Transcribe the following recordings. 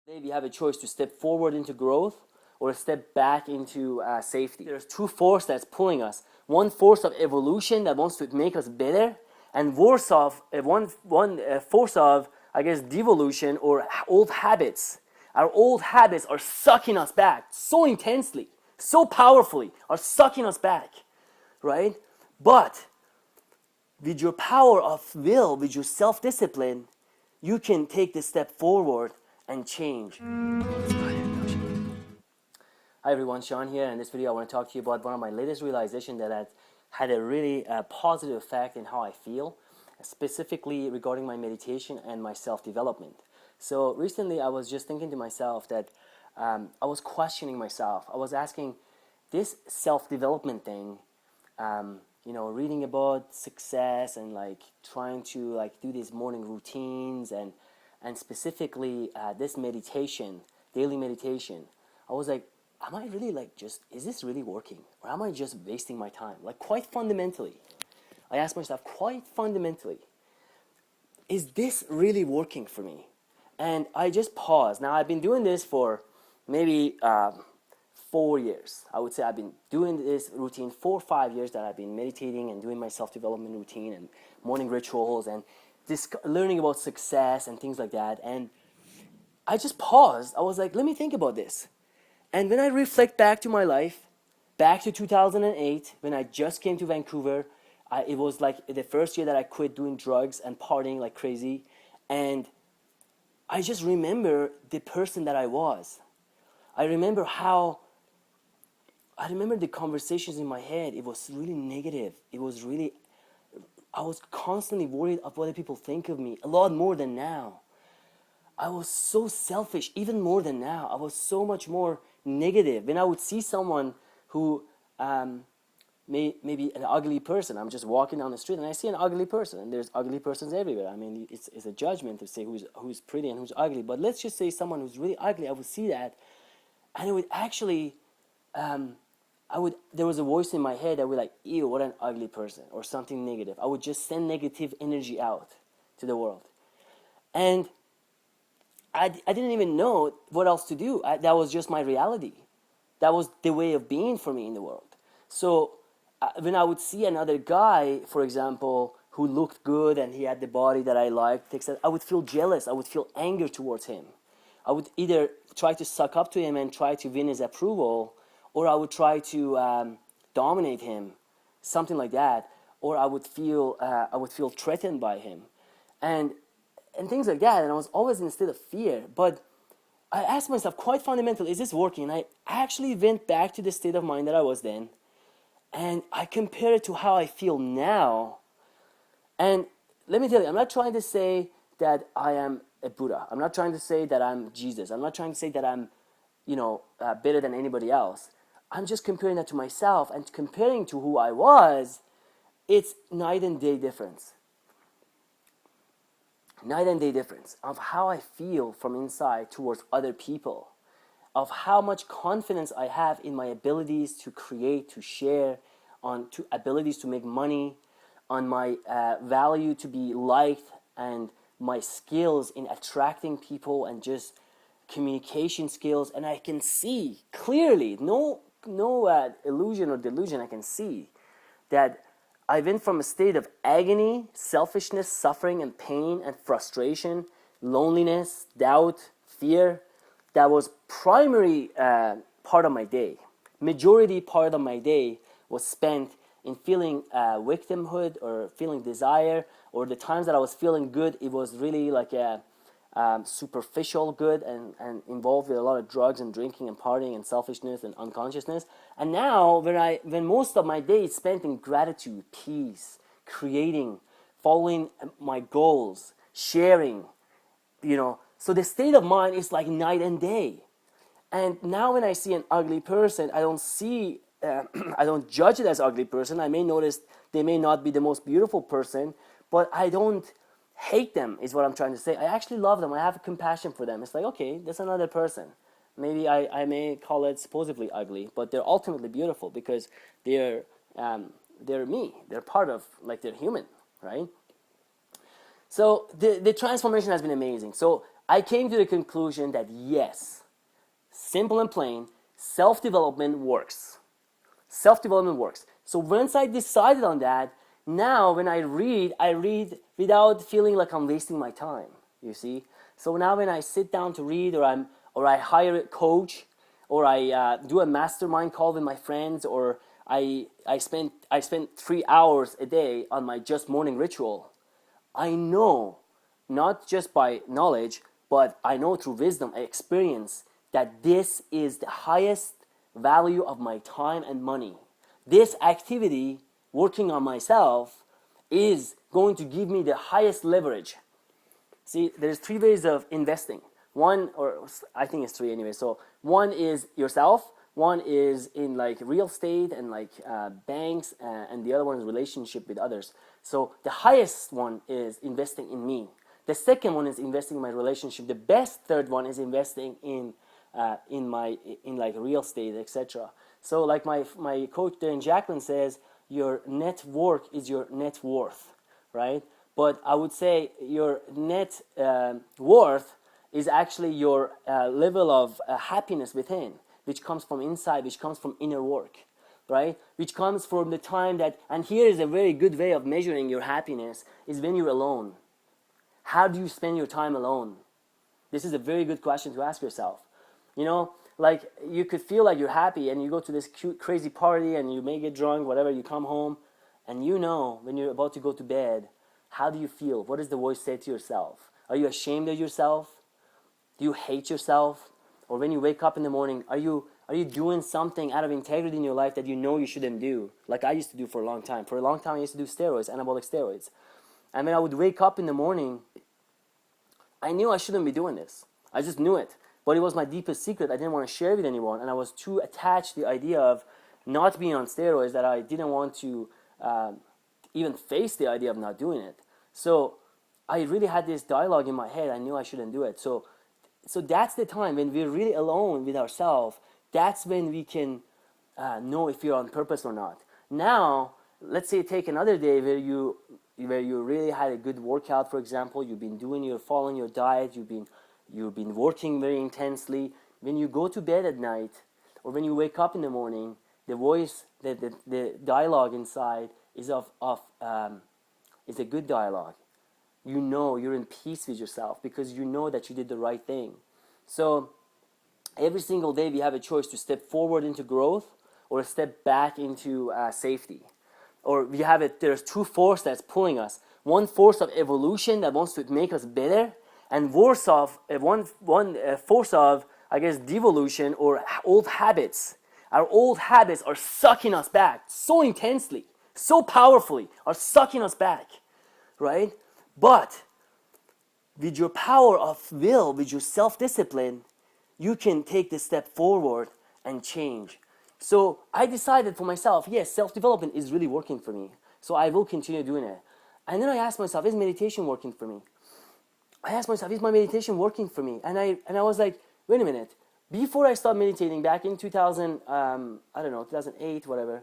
Today we have a choice to step forward into growth or step back into safety. There's two forces that's pulling us. One force of evolution that wants to make us better, and force of force of, I guess, devolution or old habits. Our old habits are sucking us back so intensely, so powerfully, are sucking us back, right? But with your power of will, with your self-discipline, you can take this step forward and change. Hi everyone, Sean here. In this video I want to talk to you about one of my latest realizations that had a really positive effect in how I feel, specifically regarding my meditation and my self-development. So recently I was just thinking to myself that I was questioning myself. I was asking, this self-development thing, reading about success and like trying to like do these morning routines and specifically this meditation, daily meditation, I was like, am I really is this really working? Or am I just wasting my time? Like quite fundamentally, I asked myself quite fundamentally, is this really working for me? And I just paused. Now I've been doing this for maybe 4 years. I would say I've been doing this routine 4 or 5 years that I've been meditating and doing my self-development routine and morning rituals and learning about success and things like that. And I just paused. I was like, let me think about this. And when I reflect back to my life, back to 2008, when I just came to Vancouver, it was like the first year that I quit doing drugs and partying like crazy. And I just remember the person that I was. I remember the conversations in my head. It was really negative. I was constantly worried of what people think of me, a lot more than now. I was so selfish, even more than now. I was so much more negative. When I would see someone who maybe an ugly person, I'm just walking down the street and I see an ugly person, and there's ugly persons everywhere. I mean, it's a judgment to say who's pretty and who's ugly. But let's just say someone who's really ugly, I would see that, and it would actually, there was a voice in my head that would like, ew, what an ugly person, or something negative. I would just send negative energy out to the world. And I didn't even know what else to do. That was just my reality. That was the way of being for me in the world. So when I would see another guy, for example, who looked good and he had the body that I liked, I would feel jealous. I would feel anger towards him. I would either try to suck up to him and try to win his approval, or I would try to dominate him, something like that, or I would feel threatened by him, and things like that. And I was always in a state of fear. But I asked myself quite fundamentally, is this working? And I actually went back to the state of mind that I was then, and I compared it to how I feel now. And let me tell you, I'm not trying to say that I am a Buddha. I'm not trying to say that I'm Jesus. I'm not trying to say that I'm, better than anybody else. I'm just comparing that to myself, and comparing to who I was, it's night and day difference. Night and day difference of how I feel from inside towards other people, of how much confidence I have in my abilities to create, to share, to abilities to make money, on my value to be liked, and my skills in attracting people and just communication skills. And I can see clearly, no illusion or delusion, I can see that I went from a state of agony, selfishness, suffering, and pain, and frustration, loneliness, doubt, fear. That was primary part of my day. Majority part of my day was spent in feeling victimhood or feeling desire, or the times that I was feeling good, it was really like a superficial good and involved with a lot of drugs and drinking and partying and selfishness and unconsciousness. And now when most of my day is spent in gratitude, peace, creating, following my goals, sharing, so the state of mind is like night and day. And now when I see an ugly person, I don't see I don't judge it as ugly person. I may notice they may not be the most beautiful person, but I don't hate them, is what I'm trying to say. I actually love them. I have compassion for them. It's like, okay, that's another person. Maybe I may call it supposedly ugly, but they're ultimately beautiful because they're me. They're part of, like, they're human, right? So the transformation has been amazing. So I came to the conclusion that yes, simple and plain, self-development works. Self-development works. So once I decided on that, now when I read without feeling like I'm wasting my time. You see. So now when I sit down to read, or I hire a coach, or I do a mastermind call with my friends, or I spend 3 hours a day on my just morning ritual. I know, not just by knowledge, but I know through wisdom, experience, that this is the highest value of my time and money. This activity, working on myself, is going to give me the highest leverage. See, there's 3 ways of investing. One, or I think it's 3 anyway. So one is yourself, one is in like real estate and like banks, and the other one is relationship with others. So the highest one is investing in me. The second one is investing in my relationship. The best third one is investing in like real estate, etc. So like my coach Darren Jacklin says, your net worth is your net worth, right? But I would say your net worth is actually your level of happiness within, which comes from inside, which comes from inner work, right? Which comes from the time that, and here is a very good way of measuring your happiness, is when you're alone. How do you spend your time alone? This is a very good question to ask yourself. You know, like you could feel like you're happy and you go to this cute, crazy party and you may get drunk, whatever, you come home, and you know when you're about to go to bed, how do you feel? What does the voice say to yourself? Are you ashamed of yourself? Do you hate yourself? Or when you wake up in the morning, are you doing something out of integrity in your life that you know you shouldn't do? Like I used to do for a long time. For a long time I used to do steroids, anabolic steroids. And when I would wake up in the morning, I knew I shouldn't be doing this. I just knew it. But it was my deepest secret. I didn't want to share it with anyone. And I was too attached to the idea of not being on steroids that I didn't want to even face the idea of not doing it. So I really had this dialogue in my head. I knew I shouldn't do it. So that's the time when we're really alone with ourselves. That's when we can know if you're on purpose or not. Now, let's say take another day where you really had a good workout, for example. You've been following your diet. You've been working very intensely. When you go to bed at night, or when you wake up in the morning, the voice, the dialogue inside is is a good dialogue. You know you're in peace with yourself because you know that you did the right thing. So every single day we have a choice to step forward into growth or step back into safety. Or there's 2 forces that's pulling us. One force of evolution that wants to make us better, and one force of, I guess, devolution or old habits. Our old habits are sucking us back so intensely, so powerfully, are sucking us back, right? But with your power of will, with your self-discipline, you can take this step forward and change. So I decided for myself, yes, self-development is really working for me. So I will continue doing it. And then I asked myself, is meditation working for me? I asked myself, is my meditation working for me? And I was like, wait a minute. Before I started meditating back in 2008, whatever,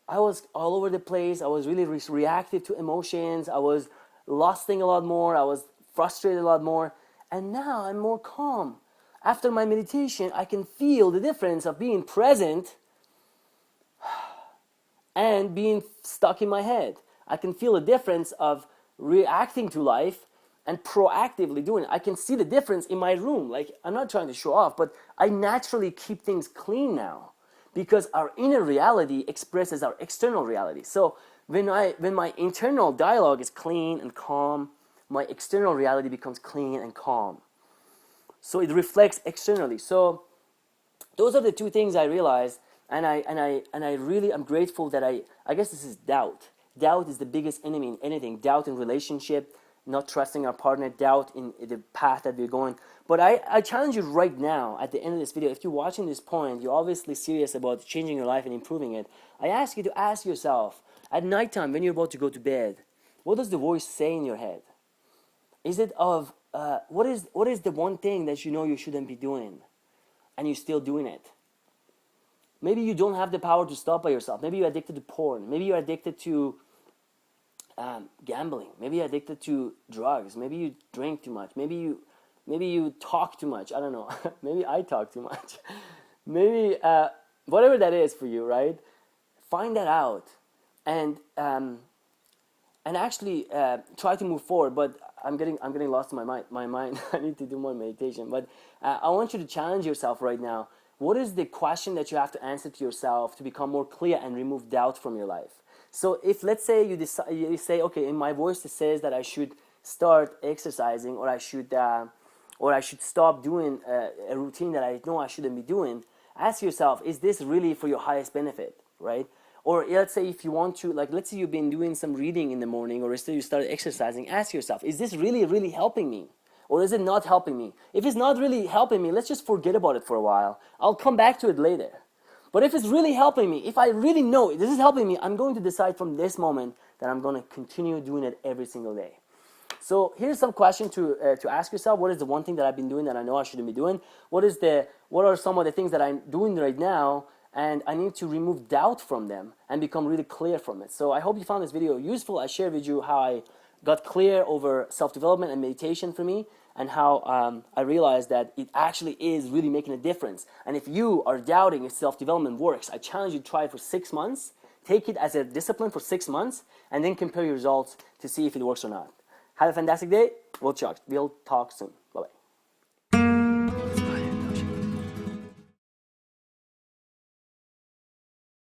I was all over the place. I was really reactive to emotions. I was lusting a lot more. I was frustrated a lot more. And now I'm more calm. After my meditation, I can feel the difference of being present and being stuck in my head. I can feel the difference of reacting to life and proactively doing it. I can see the difference in my room. Like, I'm not trying to show off, but I naturally keep things clean now because our inner reality expresses our external reality. So when my internal dialogue is clean and calm, my external reality becomes clean and calm. So it reflects externally. So those are the 2 things I realized, and I really am grateful that I guess this is doubt. Doubt is the biggest enemy in anything. Doubt in relationship, not trusting our partner, doubt in the path that we're going. But I challenge you right now at the end of this video, if you're watching this point, you're obviously serious about changing your life and improving it. I ask you to ask yourself, at nighttime when you're about to go to bed, what does the voice say in your head? Is it of, what is the one thing that you know you shouldn't be doing and you're still doing it? Maybe you don't have the power to stop by yourself. Maybe you're addicted to porn. Maybe you're addicted to gambling. Maybe you're addicted to drugs. Maybe you drink too much. Maybe maybe you talk too much. I don't know. Maybe I talk too much. Maybe whatever that is for you, right? Find that out, and actually try to move forward. But I'm getting lost in my mind. I need to do more meditation. But I want you to challenge yourself right now. What is the question that you have to answer to yourself to become more clear and remove doubt from your life? So if, let's say, you say, okay, in my voice it says that I should start exercising, or I should stop doing a routine that I know I shouldn't be doing. Ask yourself, is this really for your highest benefit, right? Or let's say if you want to, like, let's say you've been doing some reading in the morning, or you started exercising, ask yourself, is this really helping me? Or is it not helping me? If it's not really helping me, let's just forget about it for a while. I'll come back to it later. But if it's really helping me, if I really know this is helping me, I'm going to decide from this moment that I'm going to continue doing it every single day. So here's some question to ask yourself. What is the one thing that I've been doing that I know I shouldn't be doing? What are some of the things that I'm doing right now, and I need to remove doubt from them and become really clear from it. So I hope you found this video useful. I shared with you how I got clear over self-development and meditation for me, and how I realized that it actually is really making a difference. And if you are doubting if self-development works, I challenge you to try it for 6 months. Take it as a discipline for 6 months, and then compare your results to see if it works or not. Have a fantastic day. We'll talk soon. Bye-bye.